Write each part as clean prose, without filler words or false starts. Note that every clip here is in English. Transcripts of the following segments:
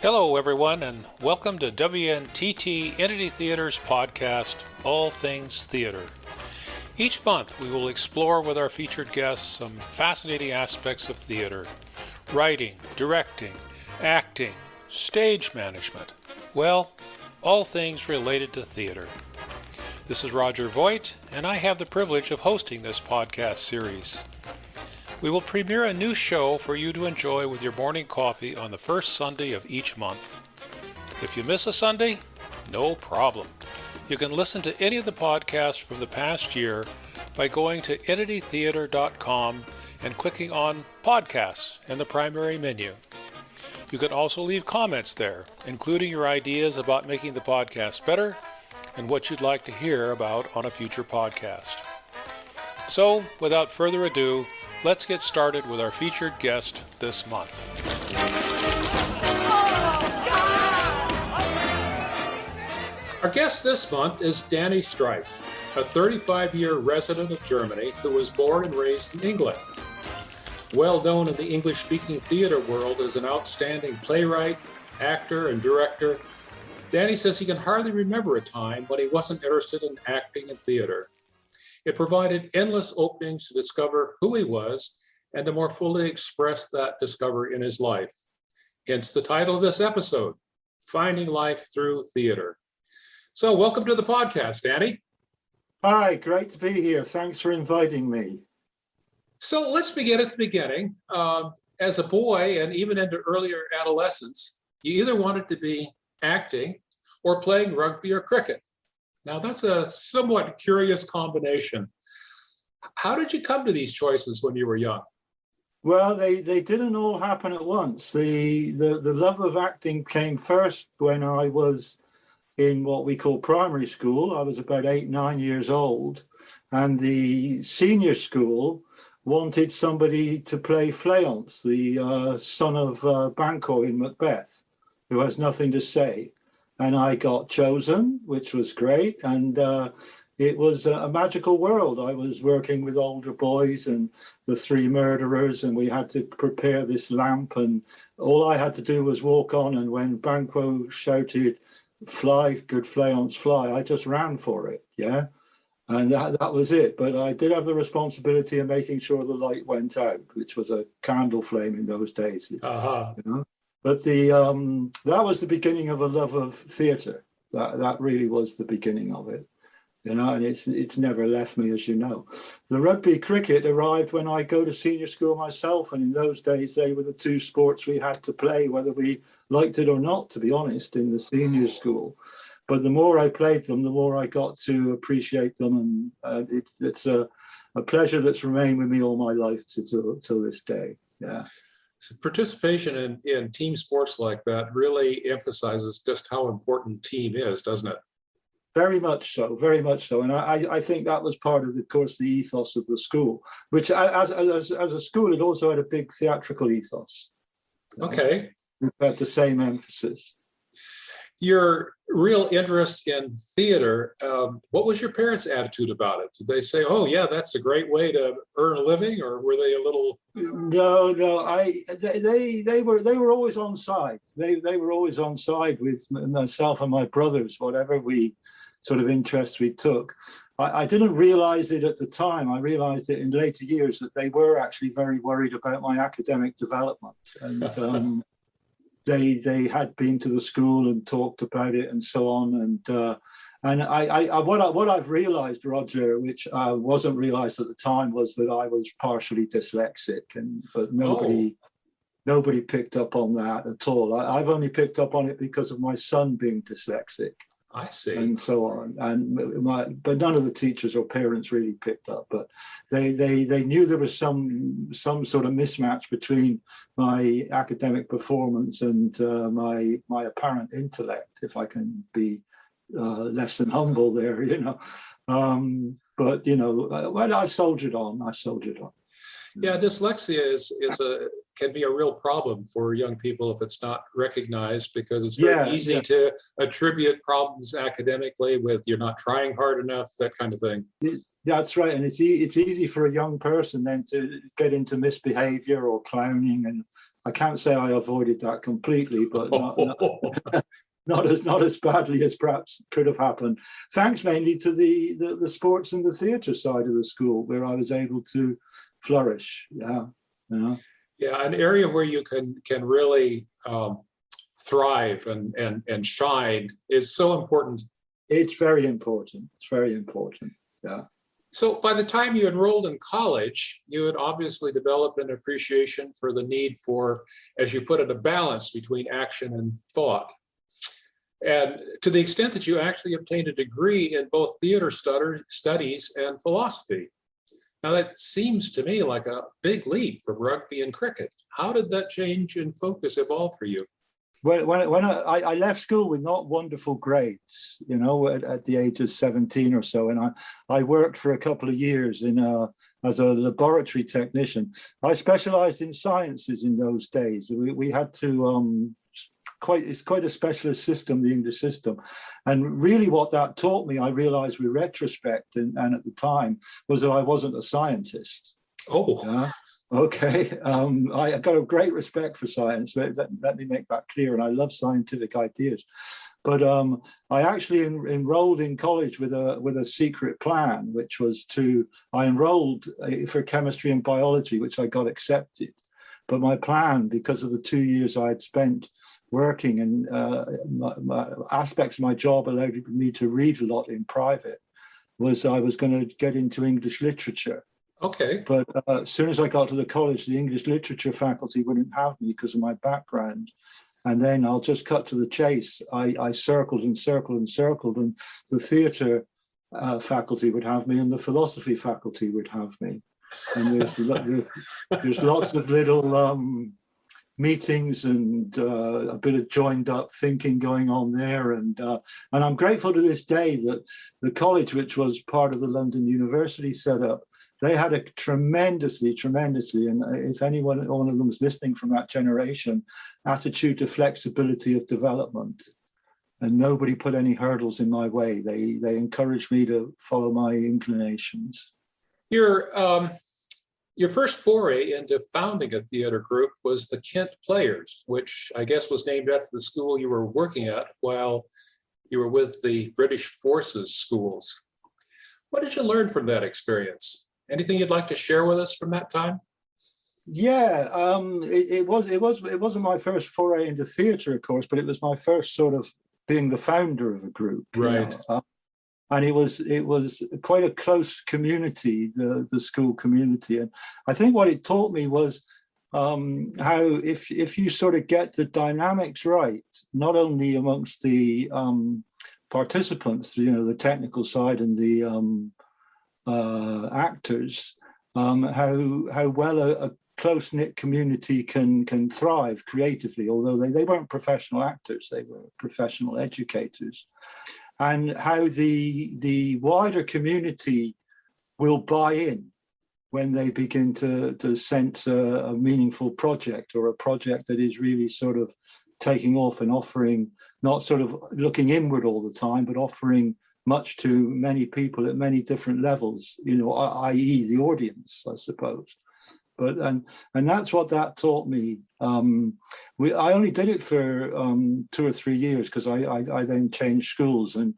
Hello, everyone, and welcome to WNTT Entity Theatre's podcast, All Things Theatre. Each month, we will explore with our featured guests some fascinating aspects of theatre: writing, directing, acting, stage management. Well, all things related to theatre. This is Roger Voigt, and I have the privilege of hosting this podcast series. We will premiere a new show for you to enjoy with your morning coffee on the first Sunday of each month. If you miss a Sunday, no problem. You can listen to any of the podcasts from the past year by going to EntityTheatre.com and clicking on Podcasts in the primary menu. You can also leave comments there, including your ideas about making the podcast better and what you'd like to hear about on a future podcast. So, without further ado, let's get started with our featured guest this month. Our guest this month is Danny Stripe, a 35-year resident of Germany who was born and raised in England. Well known in the English-speaking theater world as an outstanding playwright, actor, and director, Danny says he can hardly remember a time when he wasn't interested in acting and theater. It provided endless openings to discover who he was and to more fully express that discovery in his life. Hence the title of this episode, Finding Life Through Theater. So welcome to the podcast, Danny. Hi, great to be here. Thanks for inviting me. So let's begin at the beginning. As a boy and even into earlier adolescence, you either wanted to be acting or playing rugby or cricket. Now, that's a somewhat curious combination. How did you come to these choices when you were young? Well, they didn't all happen at once. The love of acting came first when I was in what we call primary school. I was about 8-9 years old, and the senior school wanted somebody to play Fleance, the son of Banquo in Macbeth, who has nothing to say. And I got chosen, which was great. And it was a magical world. I was working with older boys and the three murderers, and we had to prepare this lamp. And all I had to do was walk on. And when Banquo shouted, "Fly, good Fleance, fly," I just ran for it. Yeah. And that was it. But I did have the responsibility of making sure the light went out, which was a candle flame in those days. Uh-huh. You know? But that was the beginning of a love of theatre. That really was the beginning of it, you know, and it's never left me, as you know. The rugby cricket arrived when I go to senior school myself, and in those days they were the two sports we had to play, whether we liked it or not, to be honest, in the senior school. But the more I played them, the more I got to appreciate them, and it's a pleasure that's remained with me all my life till this day. Yeah. So participation in team sports like that really emphasizes just how important team is, doesn't it? Very much so, very much so. And I think that was part of, the ethos of the school, which as a school, it also had a big theatrical ethos. Okay. It had the same emphasis. Your real interest in theater, what was your parents' attitude about it? Did they say, "Oh yeah, that's a great way to earn a living," or were they a little? No. They were always on side. They were always on side with myself and my brothers, whatever we sort of interest we took. I didn't realize it at the time. I realized it in later years that they were actually very worried about my academic development, and they had been to the school and talked about it and so on. And what I've realized, Roger, which wasn't realized at the time, was that I was partially dyslexic, but nobody picked up on that at all. I've only picked up on it because of my son being dyslexic. I see. And so on. But none of the teachers or parents really picked up. But they knew there was some sort of mismatch between my academic performance and my apparent intellect, if I can be less than humble there, you know. But you know, well, I soldiered on. Yeah, dyslexia can be a real problem for young people if it's not recognized, because it's very easy to attribute problems academically with you're not trying hard enough, that kind of thing. That's right, and it's easy for a young person then to get into misbehavior or clowning I can't say I avoided that completely, but not as badly as perhaps could have happened. Thanks mainly to the sports and the theatre side of the school, where I was able to flourish. Yeah, Yeah, an area where you can really thrive and shine is so important. It's very important. It's very important. Yeah. So by the time you enrolled in college, you had obviously developed an appreciation for the need for, as you put it, a balance between action and thought. And to the extent that you actually obtained a degree in both theater studies and philosophy. Now that seems to me like a big leap from rugby and cricket. How did that change in focus evolve for you? When I left school with not wonderful grades, at the age of 17 or so, and I worked for a couple of years as a laboratory technician. I specialized in sciences in those days. We had to it's quite a specialist system, the English system. And really what that taught me, I realized with retrospect and at the time, was that I wasn't a scientist. Oh. Yeah. Okay, I got a great respect for science. Let me make that clear, and I love scientific ideas. But I actually enrolled in college with a secret plan, which was I enrolled for chemistry and biology, which I got accepted. But my plan, because of the 2 years I had spent working and aspects of my job allowed me to read a lot in private, was I was going to get into English literature. Okay. But as soon as I got to the college, the English literature faculty wouldn't have me because of my background. And then I'll just cut to the chase. I circled and circled and circled, and the theatre faculty would have me and the philosophy faculty would have me. And there's lots of little meetings and a bit of joined up thinking going on there. And I'm grateful to this day that the college, which was part of the London University setup, they had a tremendously, and if one of them is listening from that generation, attitude to flexibility of development. And nobody put any hurdles in my way. They encouraged me to follow my inclinations. Your first foray into founding a theater group was the Kent Players, which I guess was named after the school you were working at while you were with the British Forces schools. What did you learn from that experience? Anything you'd like to share with us from that time? Yeah, it wasn't my first foray into theatre, of course, but it was my first sort of being the founder of a group. Right. And it was quite a close community, the school community. And I think what it taught me was how if you sort of get the dynamics right, not only amongst the participants, the technical side and the actors, how well a close-knit community can thrive creatively, although they weren't professional actors, they were professional educators, and how the wider community will buy in when they begin to sense a meaningful project, or a project that is really sort of taking off and offering, not sort of looking inward all the time, but offering much to many people at many different levels, i.e. the audience, I suppose. But and that's what that taught me. I only did it for 2 or 3 years because I then changed schools, and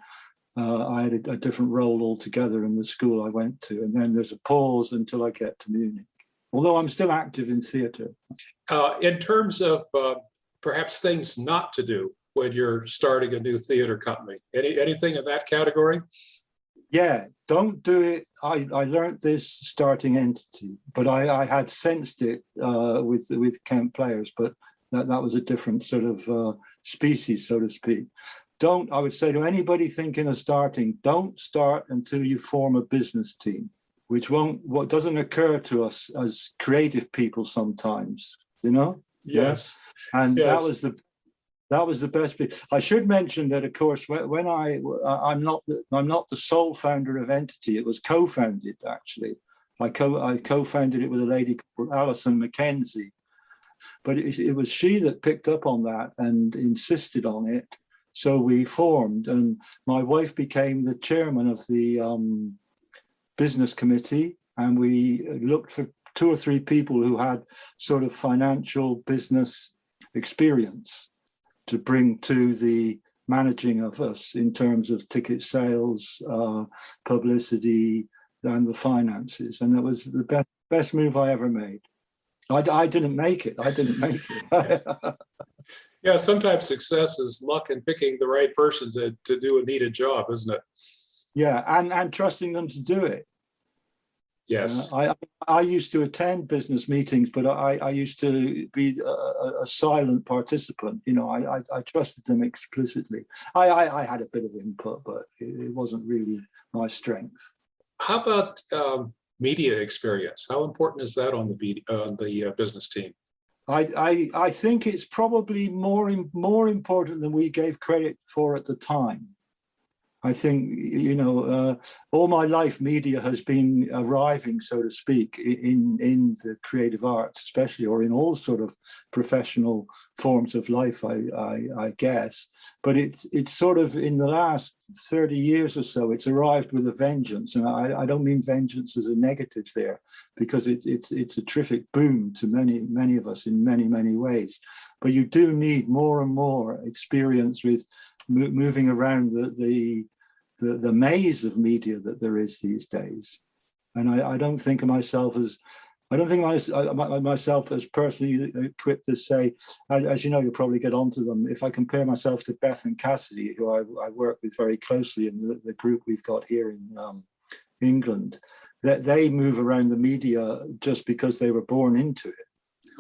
I had a different role altogether in the school I went to. And then there's a pause until I get to Munich, although I'm still active in theatre. In terms of perhaps things not to do when you're starting a new theatre company, anything in that category? Yeah, don't do it. I learned this starting Entity, but I had sensed it with Kent Players, but that was a different sort of species, so to speak. I would say to anybody thinking of starting, don't start until you form a business team, what doesn't occur to us as creative people sometimes, Yes. Yeah? And yes. that was the best bit. I should mention that, of course, when I'm not the sole founder of Entity. It was co-founded, actually. I co-founded it with a lady called Alison Mackenzie, but it was she that picked up on that and insisted on it. So we formed, and my wife became the chairman of the business committee, and we looked for two or three people who had sort of financial business experience to bring to the managing of us in terms of ticket sales, publicity, and the finances. And that was the best move I ever made. I didn't make it. I didn't make it. Yeah, sometimes success is luck in picking the right person to do a needed job, isn't it? Yeah, and trusting them to do it. Yes. I used to attend business meetings, but I used to be a silent participant. You know, I trusted them explicitly. I had a bit of input, but it wasn't really my strength. How about media experience? How important is that on the business team? I think it's probably more important than we gave credit for at the time. I think, you know, all my life media has been arriving, so to speak, in the creative arts, especially, or in all sort of professional forms of life, I guess. But it's sort of in the last 30 years or so, it's arrived with a vengeance. And I don't mean vengeance as a negative there, because it's a terrific boom to many of us in many ways. But you do need more and more experience with moving around the maze of media that there is these days. And I don't think of myself as myself as personally equipped to say, as you know, you'll probably get onto them. If I compare myself to Beth and Cassidy, who I work with very closely in the group we've got here in England, that they move around the media just because they were born into it.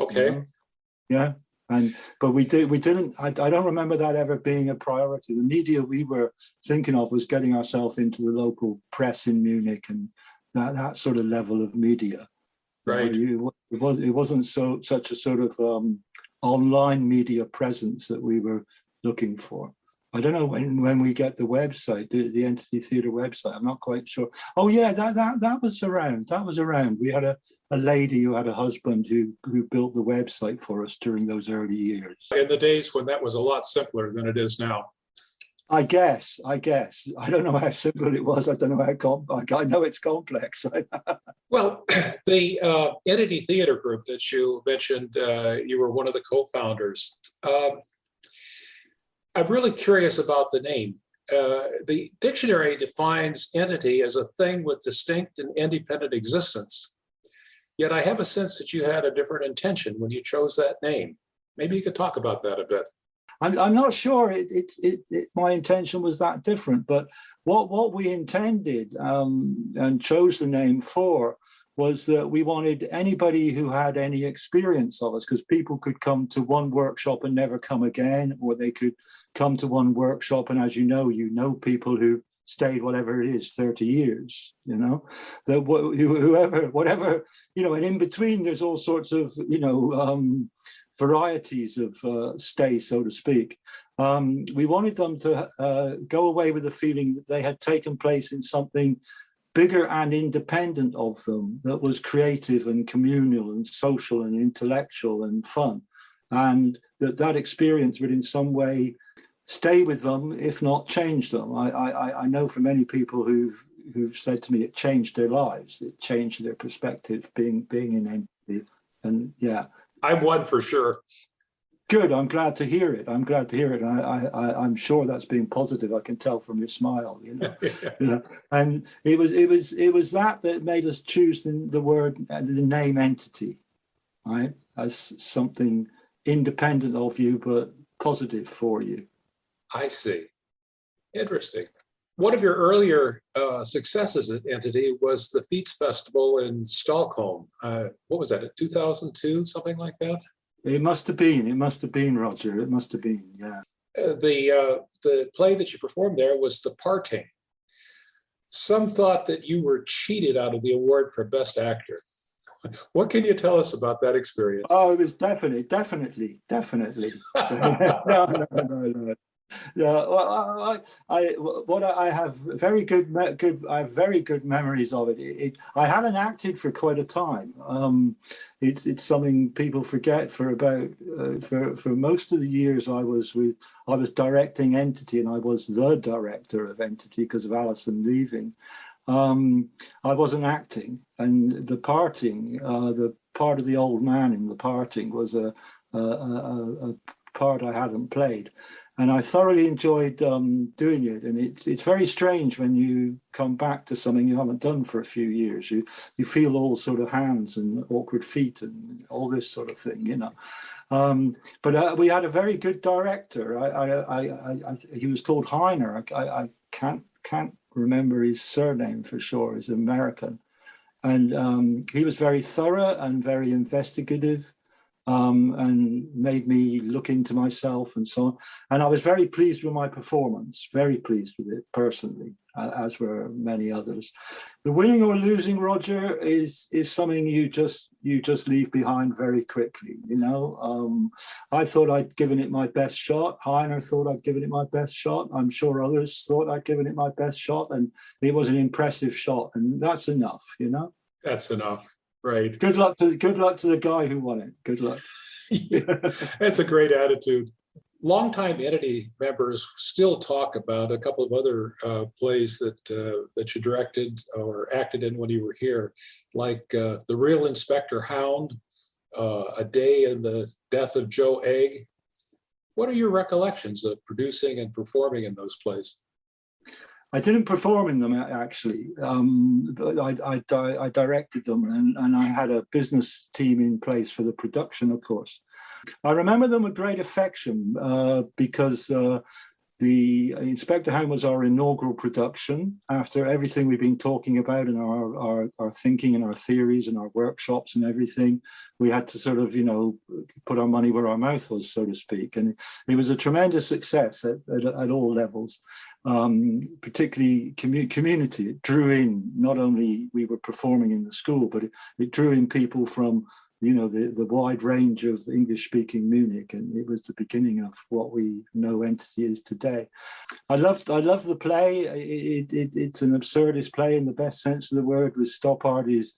Okay. You know? Yeah. But we didn't. I don't remember that ever being a priority. The media we were thinking of was getting ourselves into the local press in Munich and that sort of level of media. Right. It wasn't such a sort of online media presence that we were looking for. I don't know when we get the website, the EntityTheatre website. I'm not quite sure. Oh yeah, that was around. That was around. We had a lady who had a husband who built the website for us during those early years. In the days when that was a lot simpler than it is now. I guess. I don't know how simple it was. I don't know how I know it's complex. Well, the EntityTheatre group that you mentioned, you were one of the co-founders. I'm really curious about the name. The dictionary defines entity as a thing with distinct and independent existence. Yet I have a sense that you had a different intention when you chose that name. Maybe you could talk about that a bit. I'm not sure my intention was that different, but what we intended and chose the name for was that we wanted anybody who had any experience of us, because people could come to one workshop and never come again, or they could come to one workshop and, as you know people who stayed whatever it is 30 years, you know, that whatever, you know, and in between there's all sorts of, you know, varieties of stay, so to speak. We wanted them to go away with the feeling that they had taken place in something bigger and independent of them, that was creative and communal and social and intellectual and fun, and that experience would in some way stay with them, if not change them. I know from many people who've said to me it changed their lives, it changed their perspective being in entity. And yeah, I'm one for sure. Good. I'm glad to hear it. I'm I'm sure that's being positive. I can tell from your smile, you know. You know? And it was that made us choose the name entity, right, as something independent of you but positive for you. I see. Interesting. One of your earlier successes at Entity was the Feats Festival in Stockholm. What was that, 2002, something like that? It must have been, Roger. It must have been, yeah. The play that you performed there was The Parting. Some thought that you were cheated out of the award for Best Actor. What can you tell us about that experience? Oh, it was definitely. No. Yeah, well, I have very good memories of it. I hadn't acted for quite a time. It's something people forget. For most of the years I was directing Entity, and I was the director of Entity because of Alison leaving. I wasn't acting, and the parting, the part of the old man in the parting was a part I hadn't played, and I thoroughly enjoyed doing it. And it's very strange when you come back to something you haven't done for a few years. You feel all sort of hands and awkward feet and all this sort of thing, you know. But we had a very good director. He was called Heiner. I can't remember his surname for sure. He's American, and he was very thorough and very investigative, and made me look into myself and so on. And I was very pleased with my performance, very pleased with it personally, as were many others. The winning or losing, Roger, is something you just leave behind very quickly. You know, I thought I'd given it my best shot. Heiner thought I'd given it my best shot. I'm sure others thought I'd given it my best shot, and it was an impressive shot, and that's enough. You know, That's enough. Right. Good luck to the guy who won it. Good luck. That's a great attitude. Longtime Entity members still talk about a couple of other plays that you directed or acted in when you were here, like The Real Inspector Hound, A Day in the Death of Joe Egg. What are your recollections of producing and performing in those plays? I didn't perform in them actually, but I directed them, and I had a business team in place for the production, of course. I remember them with great affection because the Inspector Hound was our inaugural production after everything we've been talking about and our thinking and our theories and our workshops and everything. We had to sort of, you know, put our money where our mouth was, so to speak. And it was a tremendous success at all levels, particularly community. It drew in, not only we were performing in the school, but it drew in people from, you know, the wide range of English-speaking Munich, and it was the beginning of what we know Entity is today. I love the play. It's an absurdist play in the best sense of the word. With Stoppard is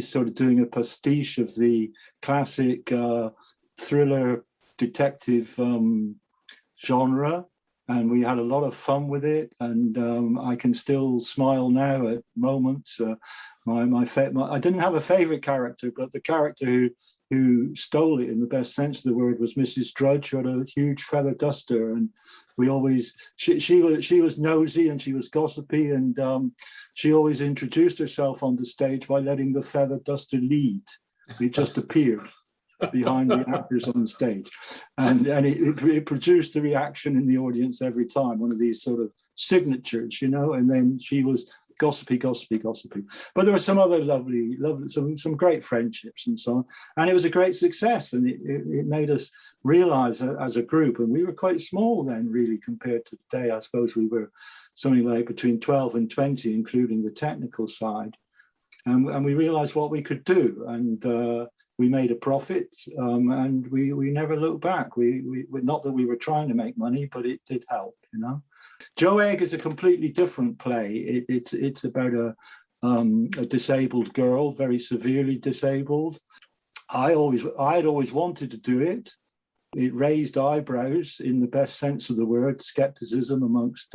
sort of doing a pastiche of the classic thriller detective genre, and we had a lot of fun with it. And I can still smile now at moments. I didn't have a favorite character, but the character who stole it in the best sense of the word was Mrs. Drudge, who had a huge feather duster, and we always she was nosy and she was gossipy, and she always introduced herself on the stage by letting the feather duster lead. It just appeared behind the actors on stage, and it produced a reaction in the audience every time, one of these sort of signatures, you know. And then she was gossipy. But there were some other lovely, some great friendships and so on. And it was a great success, and it made us realize as a group, and we were quite small then, really, compared to today. I suppose we were something like between 12 and 20, including the technical side. And we realized what we could do. And we made a profit, and we never looked back. We not that we were trying to make money, but it did help, you know. Joe Egg is a completely different play. It's about a disabled girl, very severely disabled. I had always wanted to do it. It raised eyebrows in the best sense of the word, skepticism amongst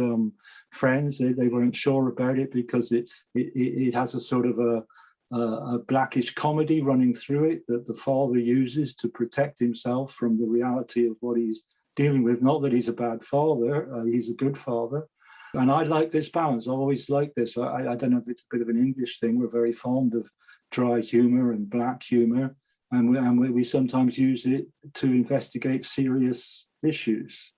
friends. They weren't sure about it because it has a sort of a blackish comedy running through it that the father uses to protect himself from the reality of what he's dealing with. Not that he's a bad father, he's a good father. And I like this balance. I always like this. I don't know if it's a bit of an English thing. We're very fond of dry humor and black humor, and we sometimes use it to investigate serious issues.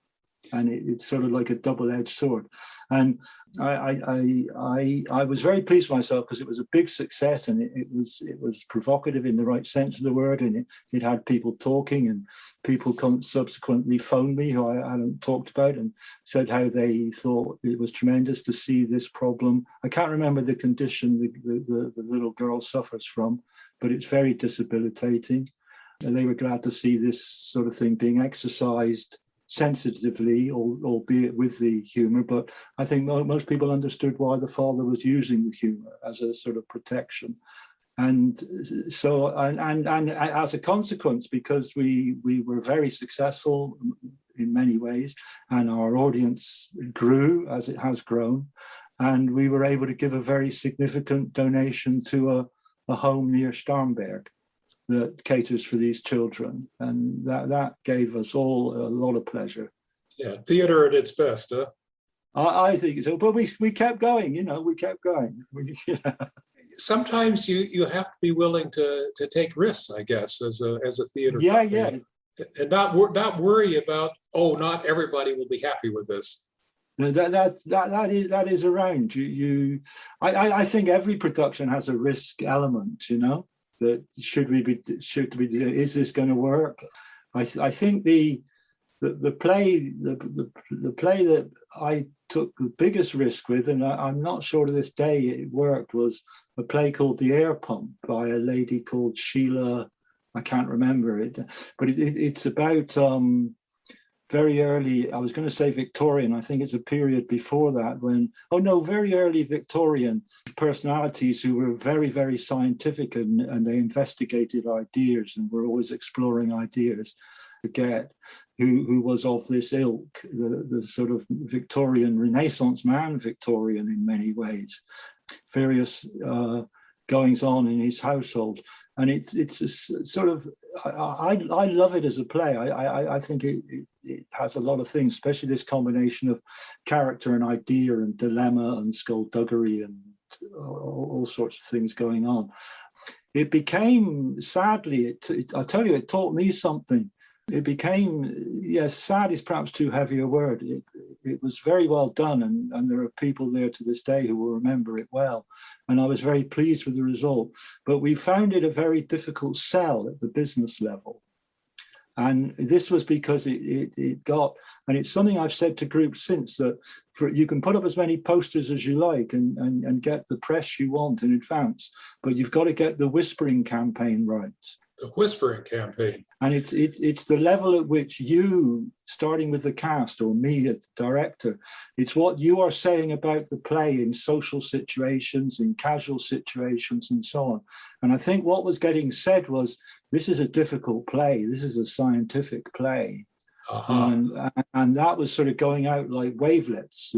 And it's sort of like a double-edged sword. And I was very pleased with myself because it was a big success, and it was provocative in the right sense of the word, and it had people talking, and people subsequently phoned me who I hadn't talked about and said how they thought it was tremendous to see this problem. I can't remember the condition the little girl suffers from, but it's very debilitating. And they were glad to see this sort of thing being exercised sensitively, albeit with the humor. But I think most people understood why the father was using the humor as a sort of protection. And so, and as a consequence, because we were very successful in many ways, and our audience grew as it has grown, And we were able to give a very significant donation to a home near Starnberg that caters for these children. And that gave us all a lot of pleasure. Yeah, theater at its best, huh? I think so, but we kept going, we kept going. Sometimes you have to be willing to take risks, I guess, as a theater. Yeah, company. And not worry about, not everybody will be happy with this. That is around you. I think every production has a risk element, that is this going to work? I think the play that I took the biggest risk with, and I'm not sure to this day it worked, was a play called The Air Pump by a lady called Sheila. I can't remember it, but it's about very early, I was going to say Victorian, I think it's a period before that very early Victorian personalities who were very, very scientific and they investigated ideas and were always exploring ideas. Forget who was of this ilk, the sort of Victorian Renaissance man, Victorian in many ways, various goings on in his household, and it's a sort of I love it as a play. I think it has a lot of things, especially this combination of character and idea and dilemma and skullduggery and all sorts of things going on. It became, sadly, I tell you, it taught me something. It became, yes, sad is perhaps too heavy a word. It was very well done, and there are people there to this day who will remember it well. And I was very pleased with the result. But we found it a very difficult sell at the business level. And this was because it got, and it's something I've said to groups since, that you can put up as many posters as you like and get the press you want in advance, but you've got to get the whispering campaign right. The whispering campaign. And it's the level at which you, starting with the cast or me, as director, it's what you are saying about the play in social situations, in casual situations, and so on. And I think what was getting said was, this is a difficult play. This is a scientific play. Uh-huh. And that was sort of going out like wavelets,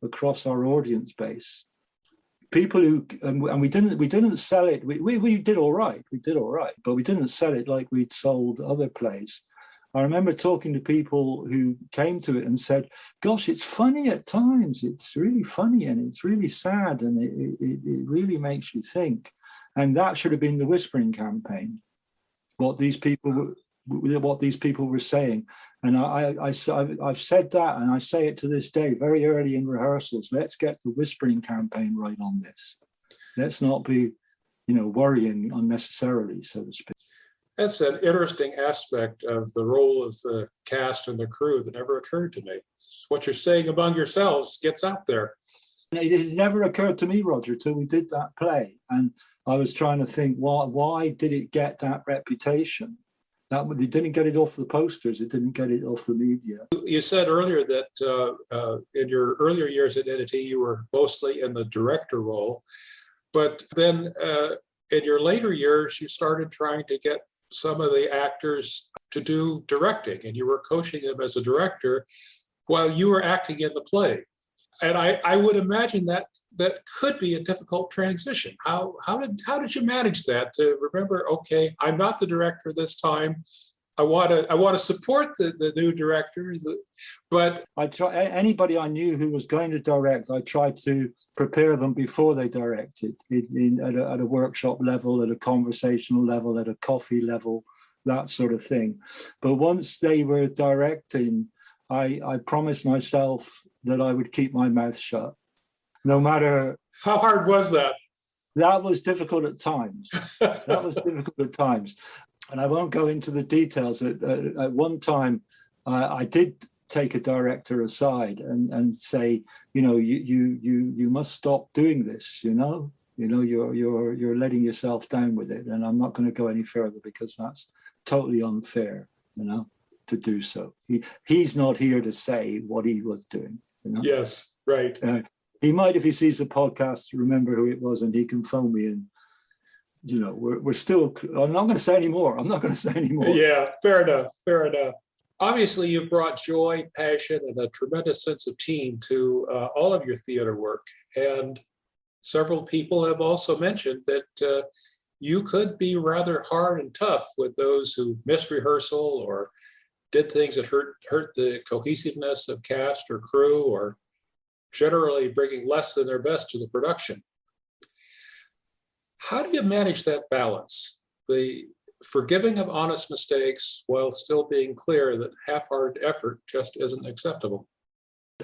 across our audience base. People who, and we didn't sell it. We did all right. We did all right, but we didn't sell it like we'd sold other plays. I remember talking to people who came to it and said, "Gosh, it's funny at times. It's really funny and it's really sad and it really makes you think." And that should have been the whispering campaign. What these people were saying. And I've said that, and I say it to this day, very early in rehearsals, let's get the whispering campaign right on this. Let's not be, worrying unnecessarily, so to speak. That's an interesting aspect of the role of the cast and the crew that never occurred to me. What you're saying among yourselves gets out there. It never occurred to me, Roger, till we did that play. And I was trying to think, why did it get that reputation? They didn't get it off the posters. It didn't get it off the media. You said earlier that in your earlier years at Entity, you were mostly in the director role. But then in your later years, you started trying to get some of the actors to do directing, and you were coaching them as a director while you were acting in the play. And I would imagine that could be a difficult transition. How did you manage that, to remember, okay, I'm not the director this time. I want to support the new directors, but I try anybody I knew who was going to direct. I tried to prepare them before they directed, at a workshop level, at a conversational level, at a coffee level, that sort of thing. But once they were directing, I promised myself that I would keep my mouth shut, no matter. How hard was that? That was difficult at times. And I won't go into the details. At one time, I did take a director aside and say, you must stop doing this. You're letting yourself down with it, and I'm not going to go any further because that's totally unfair. To do so. He's not here to say what he was doing. Yes, right. He might, if he sees the podcast, remember who it was, and he can phone me. And we're still. I'm not going to say any more. Yeah, fair enough. Obviously, you've brought joy, passion, and a tremendous sense of team to all of your theater work. And several people have also mentioned that you could be rather hard and tough with those who missed rehearsal or did things that hurt the cohesiveness of cast or crew, or generally bringing less than their best to the production. How do you manage that balance? The forgiving of honest mistakes while still being clear that half-hearted effort just isn't acceptable.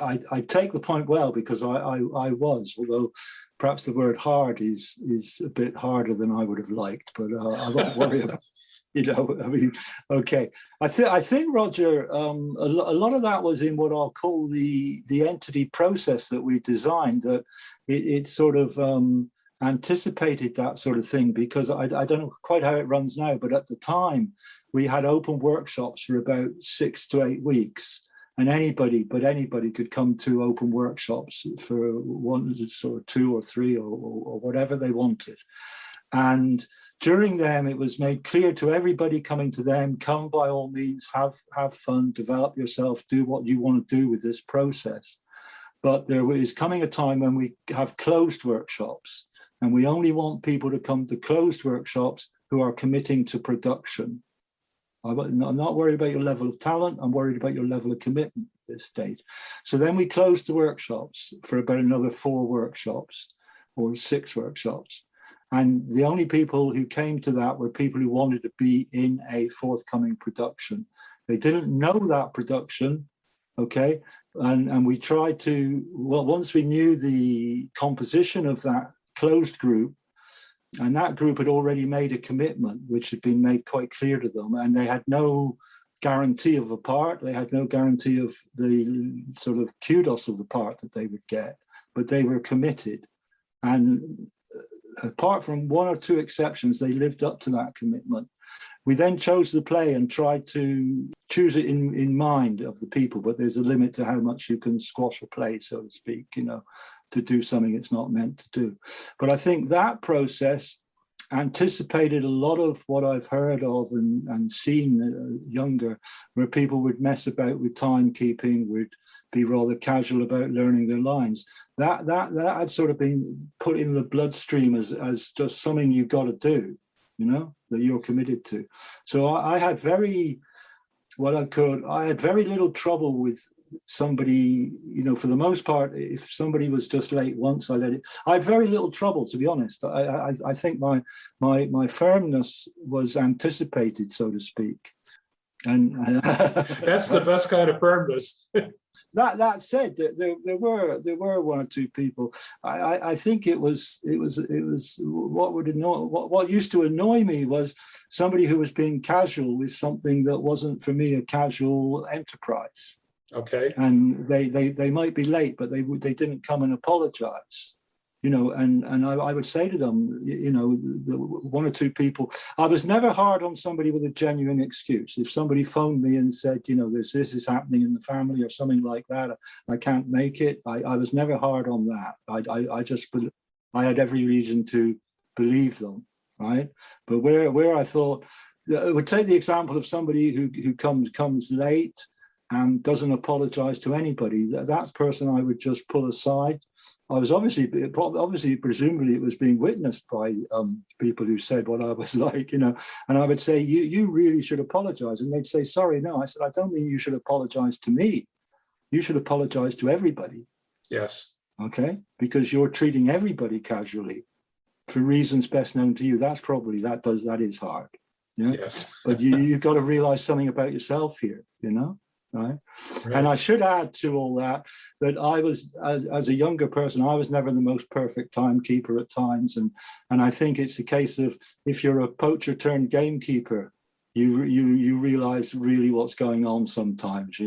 I take the point well, because I was, although perhaps the word hard is a bit harder than I would have liked, but I won't worry about I mean, okay. I think, Roger, a lot of that was in what I'll call the entity process that we designed, that it sort of anticipated that sort of thing, because I don't know quite how it runs now, but at the time we had open workshops for about 6 to 8 weeks, and anybody could come to open workshops for 1 or 2 or 3 or whatever they wanted. And during them, it was made clear to everybody coming to them, come by all means, have fun, develop yourself, do what you want to do with this process. But there is coming a time when we have closed workshops, and we only want people to come to closed workshops who are committing to production. I'm not worried about your level of talent, I'm worried about your level of commitment at this stage. So then we closed the workshops for about another 4 workshops or 6 workshops. And the only people who came to that were people who wanted to be in a forthcoming production. They didn't know that production, okay? And we tried to, well, once we knew the composition of that closed group, and that group had already made a commitment, which had been made quite clear to them, and they had no guarantee of a part, they had no guarantee of the sort of kudos of the part that they would get, but they were committed. And apart from 1 or 2 exceptions, they lived up to that commitment. We then chose the play and tried to choose it in mind of the people, but there's a limit to how much you can squash a play, so to speak, to do something it's not meant to do. But I think that process anticipated a lot of what I've heard of and seen younger, where people would mess about with timekeeping, would be rather casual about learning their lines. That had sort of been put in the bloodstream as just something you've got to do, that you're committed to. So I had very little trouble with somebody, for the most part. If somebody was just late once, I had very little trouble, to be honest. I think my firmness was anticipated, so to speak. And that's the best kind of firmness. That said, there were 1 or 2 people. I think it was what used to annoy me was somebody who was being casual with something that wasn't, for me, a casual enterprise. Okay. And they might be late, but they didn't come and apologize. And I would say to them, the 1 or 2 people, I was never hard on somebody with a genuine excuse. If somebody phoned me and said, this is happening in the family or something like that, I can't make it, I was never hard on that. I had every reason to believe them, right? But where I thought, I would take the example of somebody who comes late and doesn't apologize to anybody. That person I would just pull aside. I was obviously, presumably it was being witnessed by people who said what I was like, and I would say, you really should apologize. And they'd say, sorry, no. I said, I don't mean you should apologize to me. You should apologize to everybody. Yes. Okay? Because you're treating everybody casually for reasons best known to you. That is hard. Yeah? Yes. But you've got to realize something about yourself here, Right? And I should add to all that I was, as a younger person, I was never the most perfect timekeeper at times, and I think it's a case of, if you're a poacher turned gamekeeper, you realize really what's going on sometimes,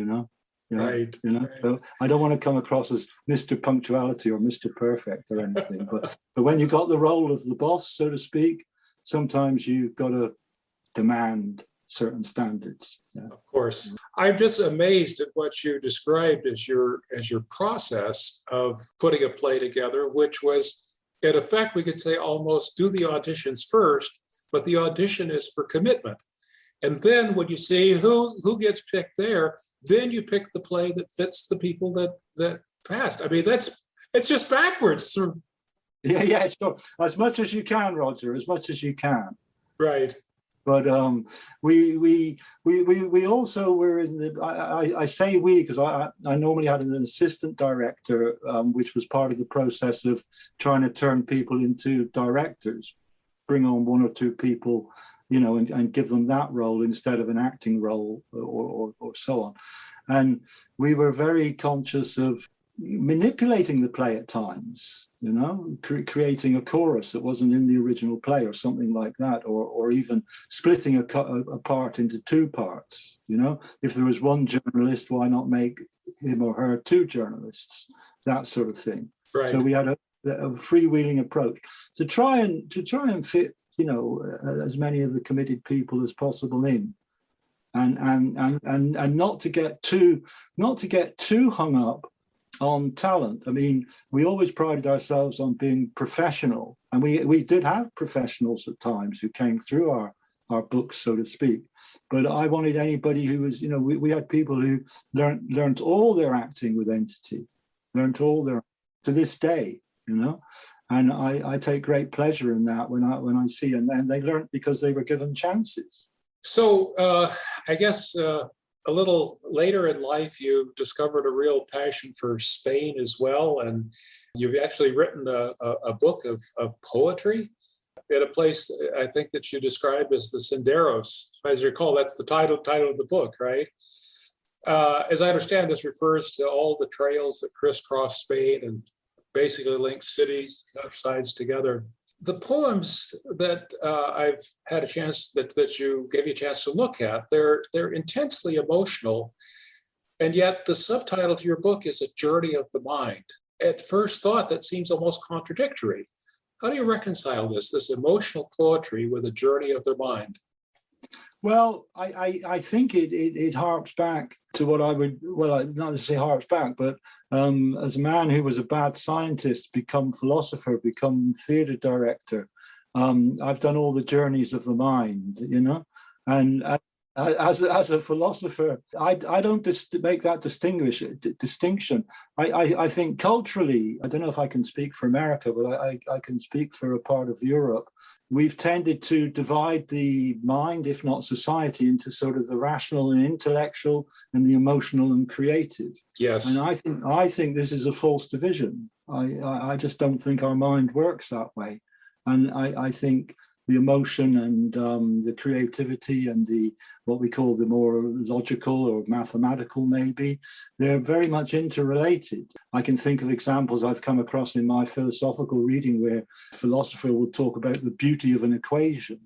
Right. So I don't want to come across as Mr. Punctuality or Mr. Perfect or anything, but when you got the role of the boss, so to speak, sometimes you've got to demand certain standards. Yeah. Of course. I'm just amazed at what you described as your process of putting a play together, which was, in effect, we could say almost do the auditions first, but the audition is for commitment. And then when you see who gets picked there, then you pick the play that fits the people that passed. I mean, it's just backwards. Yeah, sure. As much as you can, Roger, as much as you can. Right. But we also were in the. I say we because I normally had an assistant director, which was part of the process of trying to turn people into directors, bring on one or two people, you know, and give them that role instead of an acting role or so on. And we were very conscious of manipulating the play at times, you know, creating a chorus that wasn't in the original play or something like that, or even splitting a part into two parts, you know. If there was one journalist, why not make him or her two journalists, that sort of thing. Right. So we had a freewheeling approach to try and fit, you know, as many of the committed people as possible in, and not to get too hung up on talent. I mean, we always prided ourselves on being professional, and we did have professionals at times who came through our books, so to speak. But I wanted anybody who was, you know, we had people who learned all their acting with Entity, learned all their to this day, you know. And I take great pleasure in that when I see, and they learned because they were given chances. So I guess a little later in life, you discovered a real passion for Spain as well, and you've actually written a book of poetry at a place I think that you describe as the Senderos. As you recall, that's the title of the book, right? As I understand, this refers to all the trails that crisscross Spain and basically link cities, countrysides together. The poems that I've had a chance that you gave me a chance to look at, they're intensely emotional, and yet the subtitle to your book is A Journey of the Mind. At first thought, that seems almost contradictory. How do you reconcile this emotional poetry with a journey of the mind? Well, I think it harks back to what I would, well, not to say harks back, but as a man who was a bad scientist, become philosopher, become theatre director, I've done all the journeys of the mind, you know, and as a philosopher, I don't make that distinction. I think culturally, I don't know if I can speak for America, but I can speak for a part of Europe. We've tended to divide the mind, if not society, into sort of the rational and intellectual and the emotional and creative. Yes. And I think this is a false division. I just don't think our mind works that way. And I think the emotion and the creativity and the what we call the more logical or mathematical, maybe, they're very much interrelated. I can think of examples I've come across in my philosophical reading where a philosopher will talk about the beauty of an equation.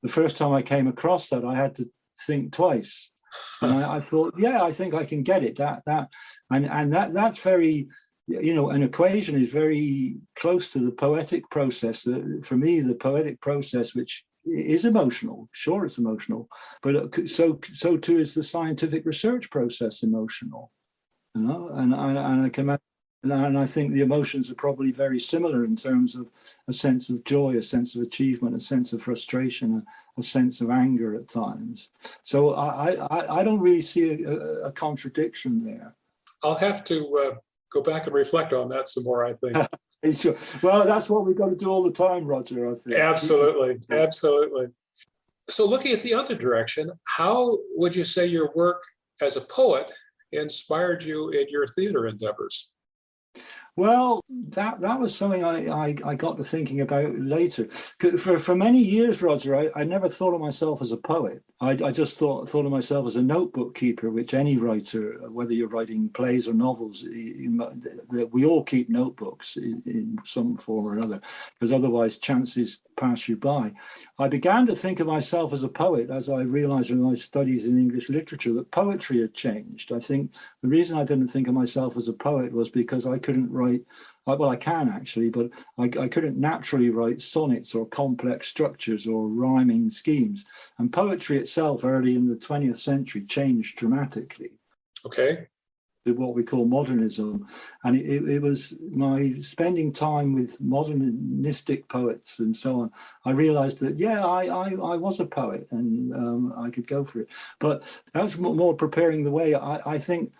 The first time I came across that, I had to think twice. And I thought, yeah, I think I can get it. That's very, you know, an equation is very close to the poetic process. For me, the poetic process, which is emotional, sure, it's emotional, but so too is the scientific research process emotional, you know. And I can imagine, and I think the emotions are probably very similar in terms of a sense of joy, a sense of achievement, a sense of frustration, a sense of anger at times. So I don't really see a contradiction there. I'll have to go back and reflect on that some more, I think. Sure. Well, that's what we've got to do all the time, Roger, I think. Absolutely. So looking at the other direction, how would you say your work as a poet inspired you in your theater endeavors? Well, that was something I got to thinking about later. For many years, Roger, I never thought of myself as a poet. I just thought of myself as a notebook keeper, which any writer, whether you're writing plays or novels, we all keep notebooks in some form or another, because otherwise chances pass you by. I began to think of myself as a poet as I realized in my studies in English literature that poetry had changed. I think the reason I didn't think of myself as a poet was because I couldn't write, well, I can actually, but I couldn't naturally write sonnets or complex structures or rhyming schemes. And poetry itself early in the 20th century changed dramatically. Okay. what we call modernism. And it was my spending time with modernistic poets and so on. I realized that, yeah, I was a poet and I could go for it. But that's more preparing the way. I think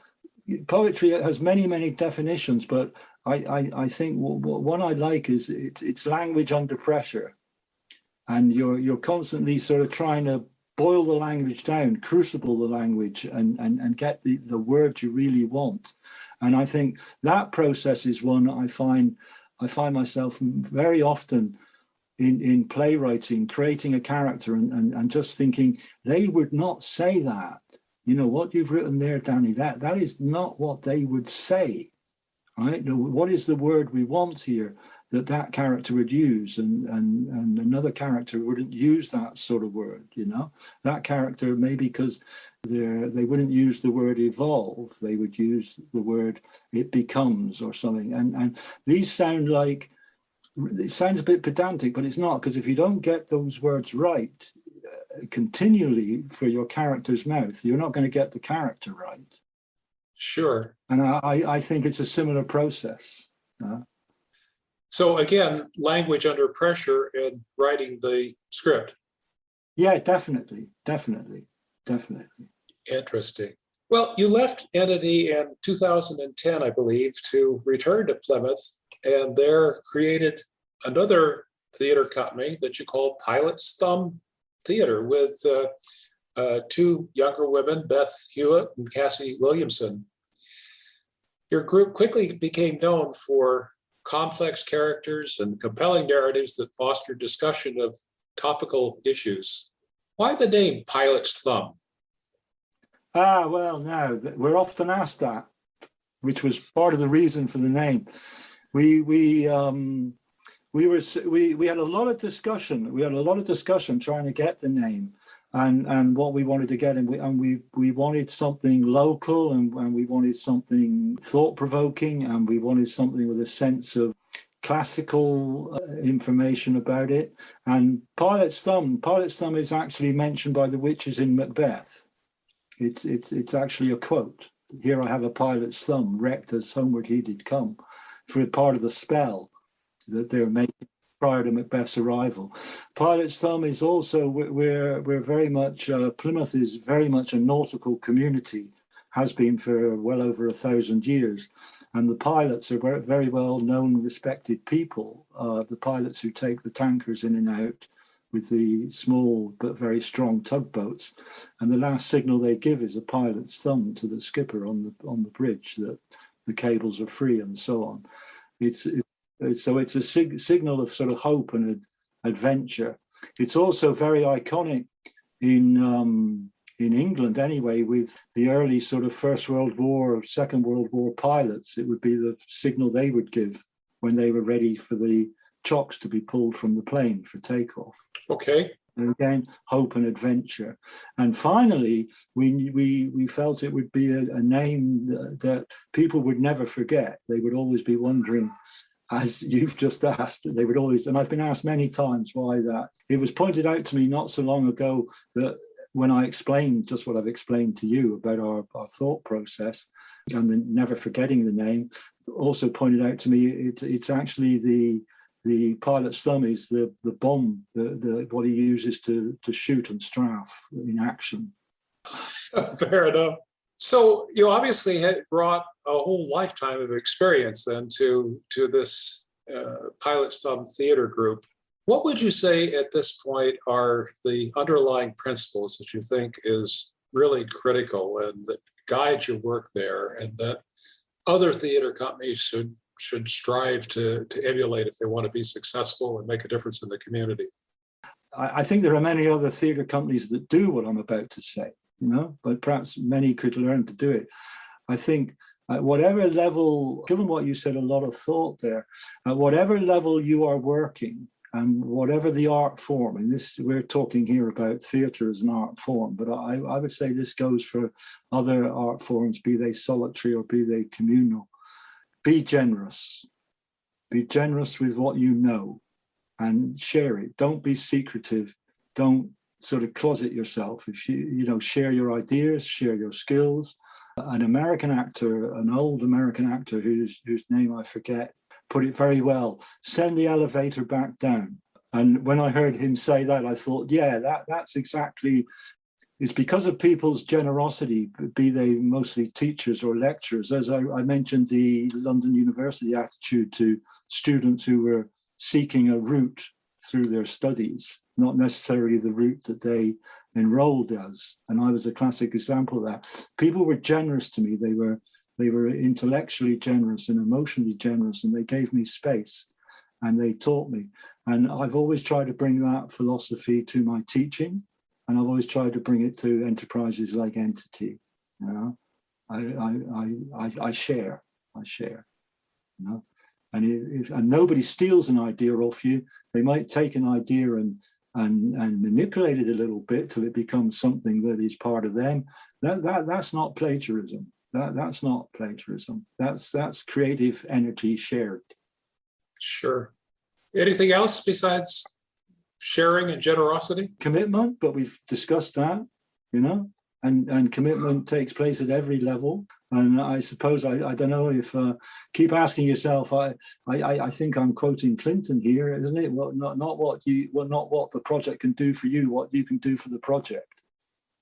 poetry has many, many definitions, but I think one I like is it's language under pressure. And you're constantly sort of trying to boil the language down, crucible the language, and get the word you really want. And I think that process is one I find myself very often in playwriting, creating a character and just thinking, they would not say that. You know, what you've written there, Danny, that is not what they would say, right? What is the word we want here that character would use, and another character wouldn't use that sort of word, you know? That character, maybe because they wouldn't use the word evolve, they would use the word it becomes or something. And these sound like, it sounds a bit pedantic, but it's not, because if you don't get those words right continually for your character's mouth, you're not going to get the character right. Sure. And I think it's a similar process. So again, language under pressure in writing the script. Yeah, definitely. Interesting. Well, you left Entity in 2010, I believe, to return to Plymouth, and there created another theater company that you called Pilot's Thumb Theater with two younger women, Beth Hewitt and Cassie Williamson. Your group quickly became known for complex characters and compelling narratives that fostered discussion of topical issues. Why the name Pilot's Thumb? Well, now we're often asked that, which was part of the reason for the name. We had a lot of discussion. We had a lot of discussion trying to get the name and what we wanted to get, and we wanted something local, and we wanted something thought-provoking, and we wanted something with a sense of classical information about it. And Pilot's Thumb is actually mentioned by the witches in Macbeth. It's actually a quote. Here I have a pilot's thumb, wrecked as homeward he did come, for part of the spell that they're making prior to Macbeth's arrival. Pilot's Thumb is also, we're very much, Plymouth is very much a nautical community, has been for well over 1,000 years. And the pilots are very, very well known, respected people, the pilots who take the tankers in and out with the small but very strong tugboats. And the last signal they give is a pilot's thumb to the skipper on the bridge that the cables are free and so on. So it's a signal of sort of hope and adventure. It's also very iconic in England anyway, with the early sort of First World War or Second World War pilots. It would be the signal they would give when they were ready for the chocks to be pulled from the plane for takeoff. Okay. And again, hope and adventure. And finally, we felt it would be a name that people would never forget. They would always be wondering, as you've just asked, they would always, and I've been asked many times why that. It was pointed out to me not so long ago that when I explained just what I've explained to you about our thought process and then never forgetting the name, also pointed out to me it's actually the pilot's thumb is the bomb, what he uses to shoot and strafe in action. Fair enough. So you obviously had brought a whole lifetime of experience then to this Pilot's Thumb theater group. What would you say at this point are the underlying principles that you think is really critical and that guide your work there, and that other theater companies should strive to emulate if they want to be successful and make a difference in the community? I think there are many other theatre companies that do what I'm about to say, you know, but perhaps many could learn to do it. I think at whatever level, given what you said, a lot of thought there, at whatever level you are working and whatever the art form, and this, we're talking here about theatre as an art form, but I would say this goes for other art forms, be they solitary or be they communal. Be generous. Be generous with what you know and share it. Don't be secretive. Don't sort of closet yourself. If you share your ideas, share your skills, An American actor, an old American actor whose name I forget, put it very well: send the elevator back down. And when I heard him say that, I thought, yeah, that's exactly, it's because of people's generosity, be they mostly teachers or lecturers. As I mentioned, the London University attitude to students who were seeking a route through their studies, not necessarily the route that they enrolled as. And I was a classic example of that. People were generous to me. They were intellectually generous and emotionally generous, and they gave me space and they taught me. And I've always tried to bring that philosophy to my teaching, and I've always tried to bring it to enterprises like Entity. You know, I share, you know, and and nobody steals an idea off you. They might take an idea and manipulate it a little bit till it becomes something that is part of them. That's not plagiarism. That's not plagiarism. That's creative energy shared. Sure. Anything else besides sharing and generosity? Commitment, but we've discussed that, you know, and commitment takes place at every level. And I suppose, I don't know if, keep asking yourself, I think I'm quoting Clinton here, isn't it? Well, not what the project can do for you, what you can do for the project.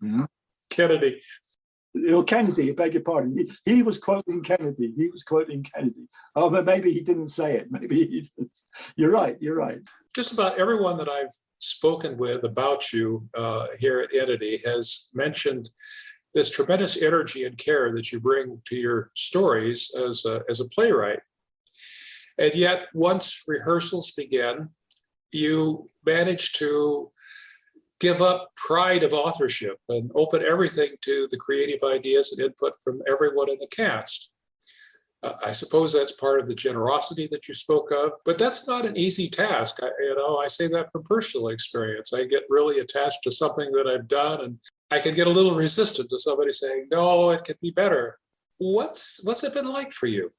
Yeah. Kennedy. Kennedy, I beg your pardon. He was quoting Kennedy. Oh, but maybe he didn't say it. Maybe he didn't. You're right. Just about everyone that I've spoken with about you here at Entity has mentioned this tremendous energy and care that you bring to your stories as a playwright. And yet, once rehearsals begin, you manage to give up pride of authorship and open everything to the creative ideas and input from everyone in the cast. I suppose that's part of the generosity that you spoke of, but that's not an easy task. I say that from personal experience. I get really attached to something that I've done, and I can get a little resistant to somebody saying, no, it could be better. What's it been like for you?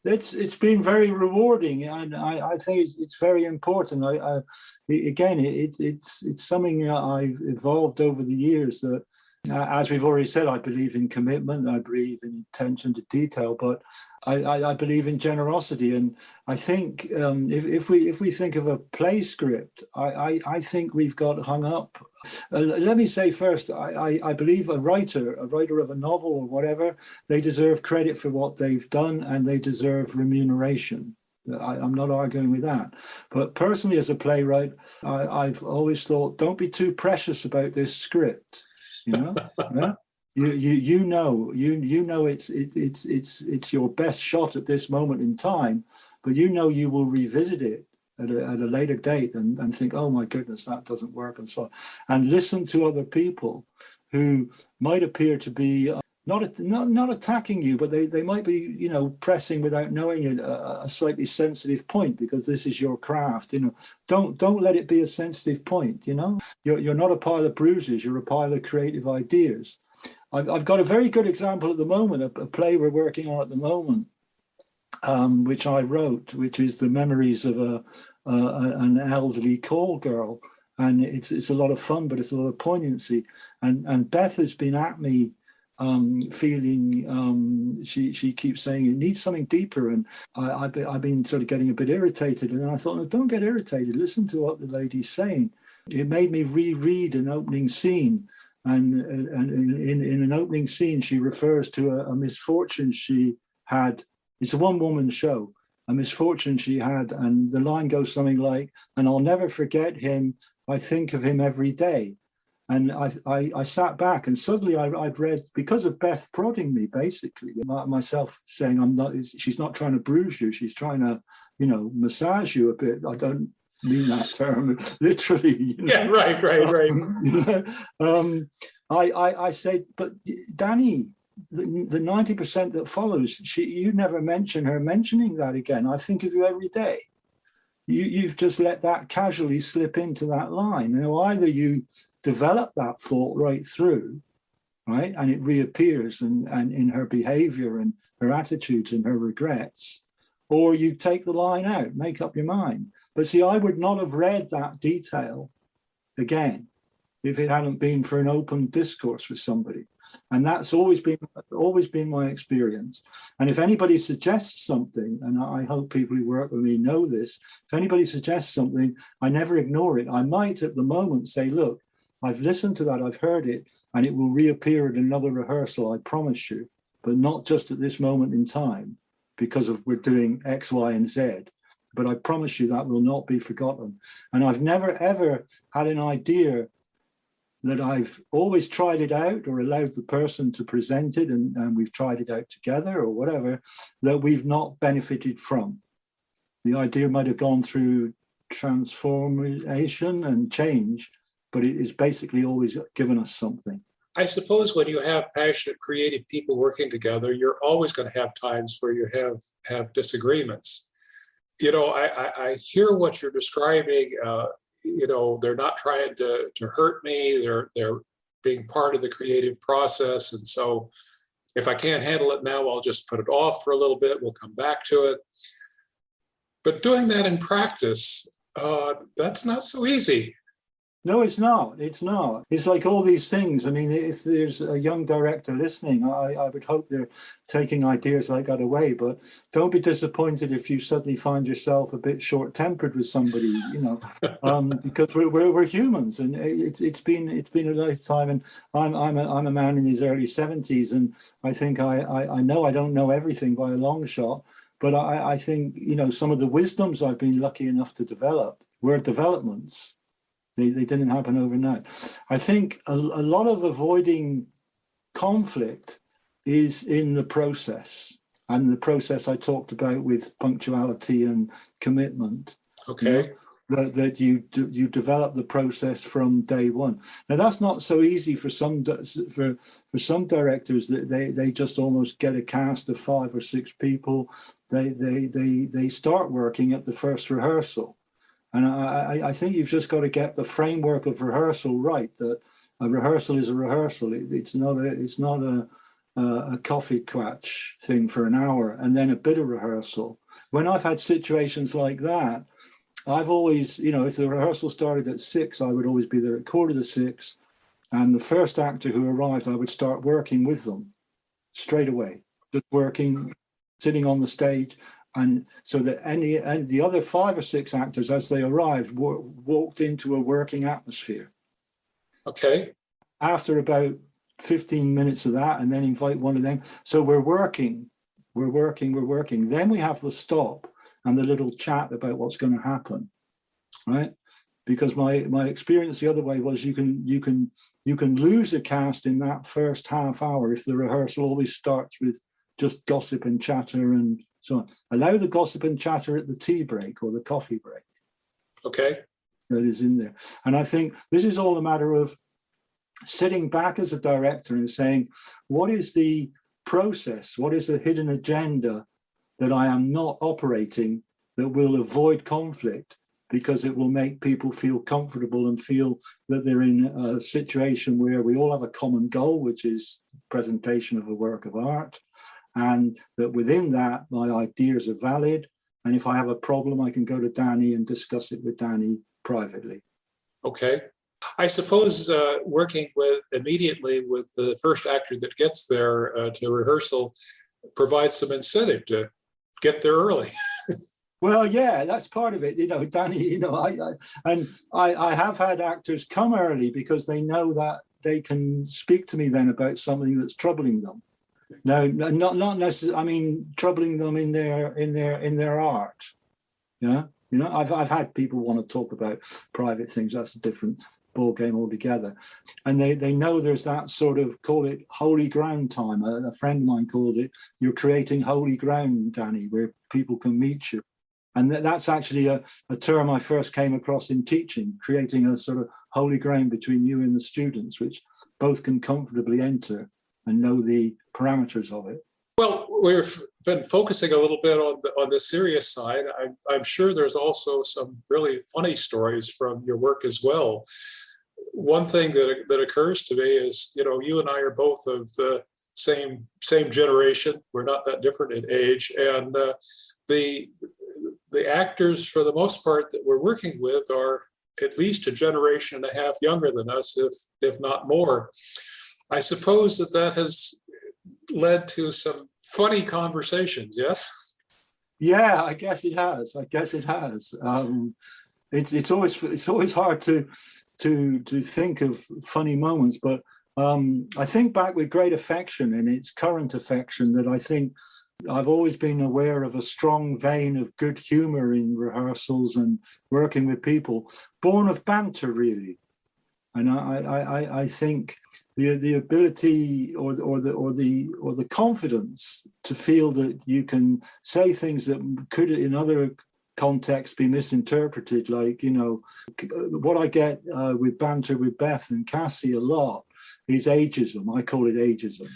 It's been very rewarding, and I think it's very important. It's something I've evolved over the years. That, as we've already said, I believe in commitment, I believe in attention to detail, but I believe in generosity. And I think if we think of a play script, I think we've got hung up. Let me say first, I believe a writer of a novel or whatever, they deserve credit for what they've done and they deserve remuneration. I'm not arguing with that. But personally, as a playwright, I've always thought, don't be too precious about this script. You know, yeah? You know it's your best shot at this moment in time, but you know you will revisit it at a later date and think, oh my goodness, that doesn't work, and so on. And listen to other people who might appear to be not attacking you, but they might be, you know, pressing without knowing it a slightly sensitive point, because this is your craft. You know, don't let it be a sensitive point. You know, you're not a pile of bruises, you're a pile of creative ideas. I've got a very good example at the moment, a play we're working on at the moment, which I wrote, which is the memories of an elderly call girl, and it's a lot of fun, but it's a lot of poignancy. And Beth has been at me, feeling, she keeps saying it needs something deeper, and I've been sort of getting a bit irritated, and I thought, no, don't get irritated, listen to what the lady's saying. It made me reread an opening scene, and in an opening scene she refers to a misfortune she had. It's a one-woman show, a misfortune she had, and the line goes something like, and I'll never forget him, I think of him every day. And I sat back, and suddenly I'd read, because of Beth prodding me, basically, myself saying, she's not trying to bruise you, she's trying to, you know, massage you a bit. I don't mean that term literally. You know? Yeah, right. You know? I said, but Danny, the 90% that follows, you never mention her mentioning that again. I think of you every day. You've just let that casually slip into that line. You know, either you develop that thought right through, right, and it reappears and in her behavior and her attitudes and her regrets, or you take the line out, make up your mind. But see, I would not have read that detail again if it hadn't been for an open discourse with somebody. And that's always been my experience. And if anybody suggests something, and I hope people who work with me know this, if anybody suggests something, I never ignore it. I might at the moment say, look, I've listened to that, I've heard it, and it will reappear at another rehearsal, I promise you, but not just at this moment in time, because of we're doing X, Y, and Z. But I promise you that will not be forgotten. And I've never, ever had an idea that I've always tried it out or allowed the person to present it, and we've tried it out together or whatever, that we've not benefited from. The idea might have gone through transformation and change, but it is basically always given us something. I suppose when you have passionate, creative people working together, you're always going to have times where you have disagreements. You know, I hear what you're describing. You know, they're not trying to hurt me. They're being part of the creative process. And so if I can't handle it now, I'll just put it off for a little bit. We'll come back to it. But doing that in practice, that's not so easy. No, it's not. It's not. It's like all these things. I mean, if there's a young director listening, I would hope they're taking ideas like that away. But don't be disappointed if you suddenly find yourself a bit short-tempered with somebody, you know, because we're humans, and it's been a lifetime. And I'm a man in his early 70s, and I think I know I don't know everything by a long shot, but I think, you know, some of the wisdoms I've been lucky enough to develop were developments. They didn't happen overnight. I think a lot of avoiding conflict is in the process, and the process I talked about with punctuality and commitment. Okay. You know, that you develop the process from day one. Now that's not so easy for some directors. That they just almost get a cast of 5 or 6 people. They start working at the first rehearsal. And I think you've just got to get the framework of rehearsal right. That a rehearsal is a rehearsal. It's not a coffee quatch thing for an hour and then a bit of rehearsal. When I've had situations like that, I've always, you know, if the rehearsal started at 6, I would always be there at 5:45. And the first actor who arrived, I would start working with them straight away, just working, sitting on the stage. And so that the other 5 or 6 actors, as they arrived, walked into a working atmosphere. Okay. After about 15 minutes of that, and then invite one of them. So we're working. Then we have the stop and the little chat about what's going to happen, right? Because my experience the other way was you can lose a cast in that first half hour if the rehearsal always starts with just gossip and chatter and so on. Allow the gossip and chatter at the tea break or the coffee break. Okay. That is in there. And I think this is all a matter of sitting back as a director and saying, what is the process? What is the hidden agenda that I am not operating that will avoid conflict, because it will make people feel comfortable and feel that they're in a situation where we all have a common goal, which is presentation of a work of art. And that within that, my ideas are valid. And if I have a problem, I can go to Danny and discuss it with Danny privately. Okay. I suppose working immediately with the first actor that gets there to rehearsal provides some incentive to get there early. Well, yeah, that's part of it. You know, Danny, you know, I have had actors come early because they know that they can speak to me then about something that's troubling them. No, not necessarily. I mean, troubling them in their art. Yeah, you know, I've had people want to talk about private things. That's a different ball game altogether. And they know there's that sort of, call it holy ground time. A friend of mine called it, you're creating holy ground, Danny, where people can meet you. And that's actually a term I first came across in teaching, creating a sort of holy ground between you and the students, which both can comfortably enter and know the parameters of it. Well, we've been focusing a little bit on the serious side. I'm sure there's also some really funny stories from your work as well. One thing that occurs to me is, you know, you and I are both of the same generation. We're not that different in age, and the actors, for the most part, that we're working with are at least a generation and a half younger than us, if not more. I suppose that has led to some funny conversations, yes? Yeah, I guess it has. It's always hard to think of funny moments, but I think back with great affection, and it's current affection, that I think I've always been aware of a strong vein of good humor in rehearsals and working with people, born of banter, really. And I think the ability or the confidence to feel that you can say things that could in other contexts be misinterpreted, like, you know, what I get with banter with Beth and Cassie a lot is ageism. I call it ageism,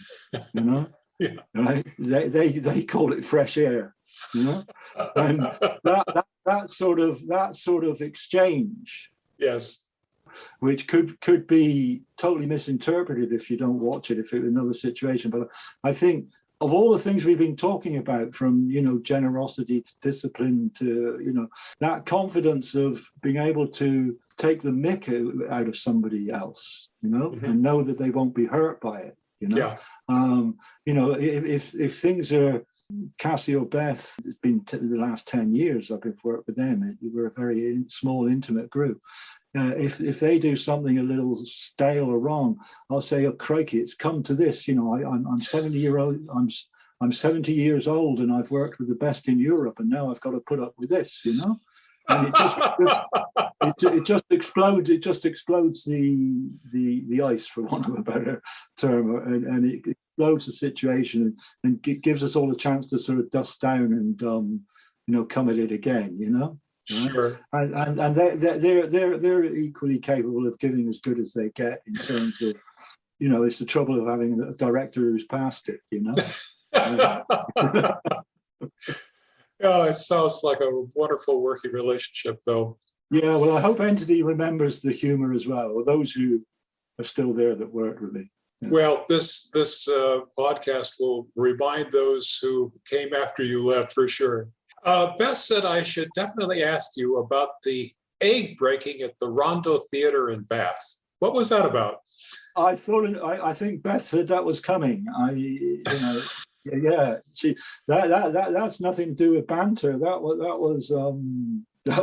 you know. Yeah. Right? They call it fresh air, you know, and that sort of exchange, yes, which could be totally misinterpreted if you don't watch it, if it was another situation. But I think of all the things we've been talking about, from, you know, generosity to discipline to, you know, that confidence of being able to take the mick out of somebody else, you know, and know that they won't be hurt by it, you know. Yeah. You know, if things are, Cassie or Beth, it's been the last 10 years I've been working with them. We're a very small, intimate group. If they do something a little stale or wrong, I'll say, "Oh crikey, it's come to this." You know, I'm 70-year-old. I'm 70 years old, and I've worked with the best in Europe, and now I've got to put up with this. You know, and it just explodes. It just explodes the ice, for want of a better term, and it explodes the situation and gives us all a chance to sort of dust down and you know, come at it again. You know. Right? Sure. And they're equally capable of giving as good as they get in terms of, you know, it's the trouble of having a director who's past it, you know. Oh, it sounds like a wonderful working relationship, though. Yeah, well, I hope Entity remembers the humor as well, or those who are still there that worked with me. Yeah. Well, this podcast will remind those who came after you left, for sure. Beth said I should definitely ask you about the egg breaking at the Rondo Theatre in Bath. What was that about? I think Beth heard that was coming. Yeah. That's nothing to do with banter. That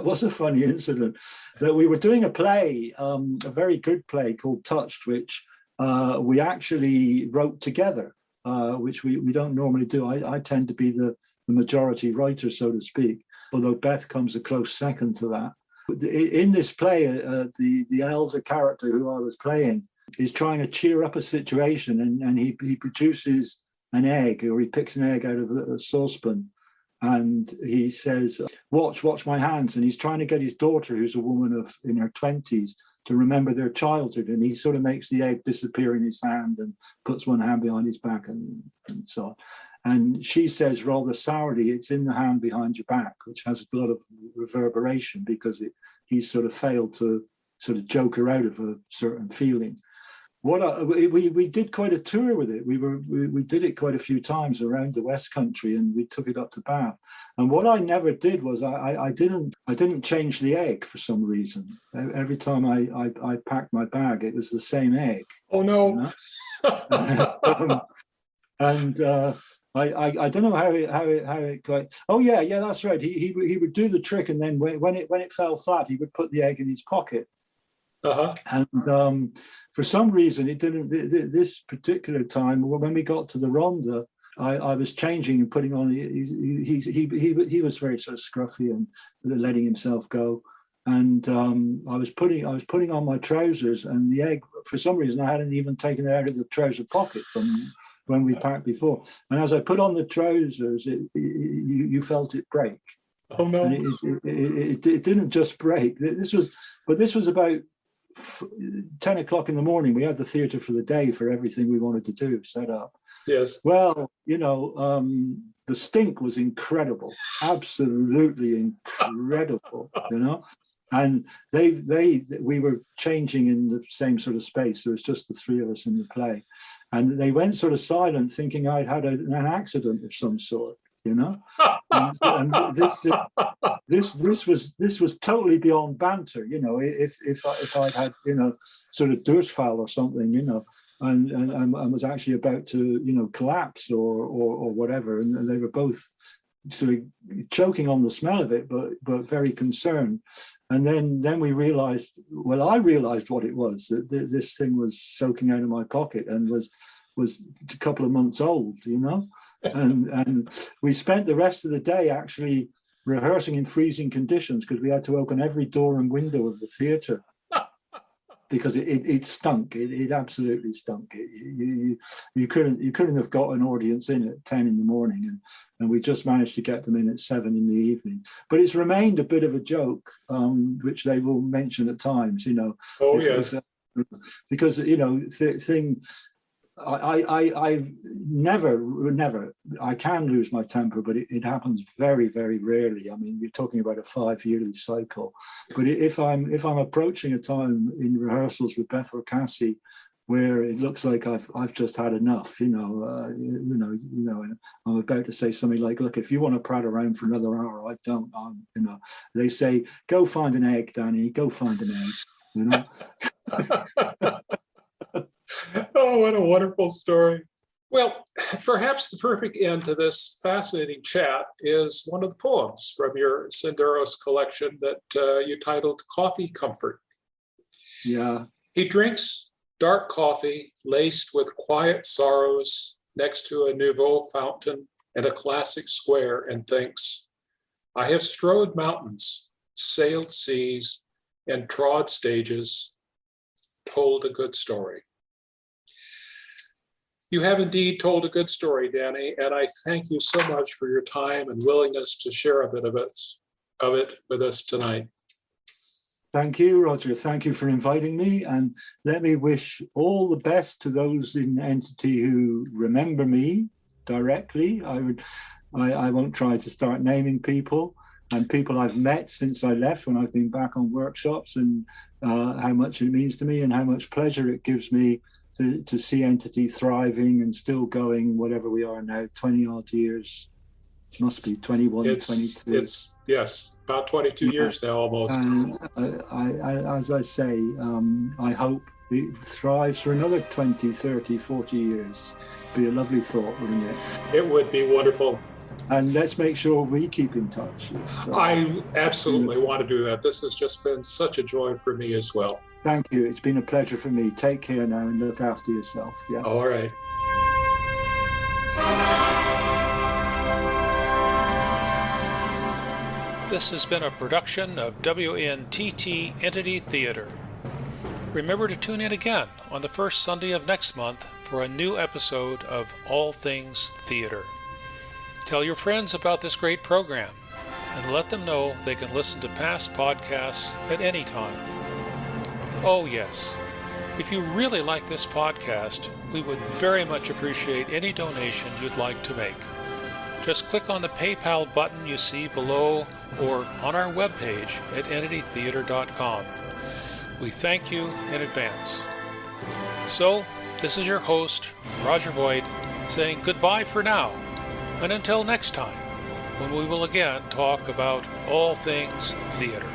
was a funny incident. That we were doing a play, a very good play called Touched, which we actually wrote together, which we don't normally do. I tend to be the majority writer, so to speak, although Beth comes a close second to that. In this play, the elder character who I was playing is trying to cheer up a situation, and he produces an egg, or he picks an egg out of a saucepan, and he says, watch my hands, and he's trying to get his daughter, who's a woman in her 20s, to remember their childhood, and he sort of makes the egg disappear in his hand and puts one hand behind his back and so on. And she says rather sourly, "It's in the hand behind your back," which has a lot of reverberation because he's sort of failed to sort of joke her out of a certain feeling. We did quite a tour with it. We did it quite a few times around the West Country, and we took it up to Bath. And what I never did was I didn't change the egg for some reason. Every time I packed my bag, it was the same egg. Oh no! You know? I don't know how it got. Oh yeah, that's right. He would do the trick, and then when it fell flat, he would put the egg in his pocket. And for some reason, it didn't. This particular time, when we got to the Ronda, I was changing and putting on. He was very sort of scruffy and letting himself go. And I was putting on my trousers, and the egg, for some reason, I hadn't even taken it out of the trouser pocket from when we packed before. And as I put on the trousers, you felt it break. Oh no! And it didn't just break. This was about 10 o'clock in the morning. We had the theatre for the day for everything we wanted to do set up. Yes. Well, you know, the stink was incredible, absolutely incredible. You know. And we were changing in the same sort of space. There was just the three of us in the play, and they went sort of silent, thinking I'd had an accident of some sort, you know. And this was totally beyond banter, you know. If I'd had, you know, sort of Durchfall or something, you know, and was actually about to, you know, collapse or whatever, and they were both sort of choking on the smell of it, but very concerned. And then we realized, well, I realized what it was, that this thing was soaking out of my pocket and was a couple of months old, you know. And we spent the rest of the day actually rehearsing in freezing conditions because we had to open every door and window of the theatre because it stunk. It absolutely stunk. You couldn't have got an audience in at 10 in the morning, and we just managed to get them in at 7 in the evening. But it's remained a bit of a joke, which they will mention at times, you know. Oh, yes. Because, you know, I never, I can lose my temper, but it happens very, very rarely. I mean, you're talking about a 5-yearly cycle. But if I'm approaching a time in rehearsals with Beth or Cassie where it looks like I've just had enough, you know, and I'm about to say something like, look, if you want to prat around for another hour, I don't, you know, they say, go find an egg, Danny, go find an egg, you know. Oh, what a wonderful story. Well, perhaps the perfect end to this fascinating chat is one of the poems from your Senderos collection that you titled Coffee Comfort. Yeah. He drinks dark coffee laced with quiet sorrows next to a Nouveau fountain and a classic square and thinks, I have strode mountains, sailed seas, and trod stages, told a good story. You have indeed told a good story, Danny, and I thank you so much for your time and willingness to share a bit of it with us tonight. Thank you, Roger. Thank you for inviting me, and let me wish all the best to those in Entity who remember me directly. I won't try to start naming people, and people I've met since I left when I've been back on workshops, and how much it means to me and how much pleasure it gives me to see Entity thriving and still going, whatever we are now, 20 odd years. It must be 21, 22. It's, yes, about 22 years now almost. And as I say, I hope it thrives for another 20, 30, 40 years. Be a lovely thought, wouldn't it? It would be wonderful. And let's make sure we keep in touch. I absolutely want to do that. This has just been such a joy for me as well. Thank you. It's been a pleasure for me. Take care now and look after yourself. Yeah. All right. This has been a production of WNTT Entity Theatre. Remember to tune in again on the first Sunday of next month for a new episode of All Things Theatre. Tell your friends about this great program and let them know they can listen to past podcasts at any time. Oh yes, if you really like this podcast, we would very much appreciate any donation you'd like to make. Just click on the PayPal button you see below or on our webpage at EntityTheatre.com. We thank you in advance. So, this is your host, Roger Voigt, saying goodbye for now, and until next time, when we will again talk about all things theater.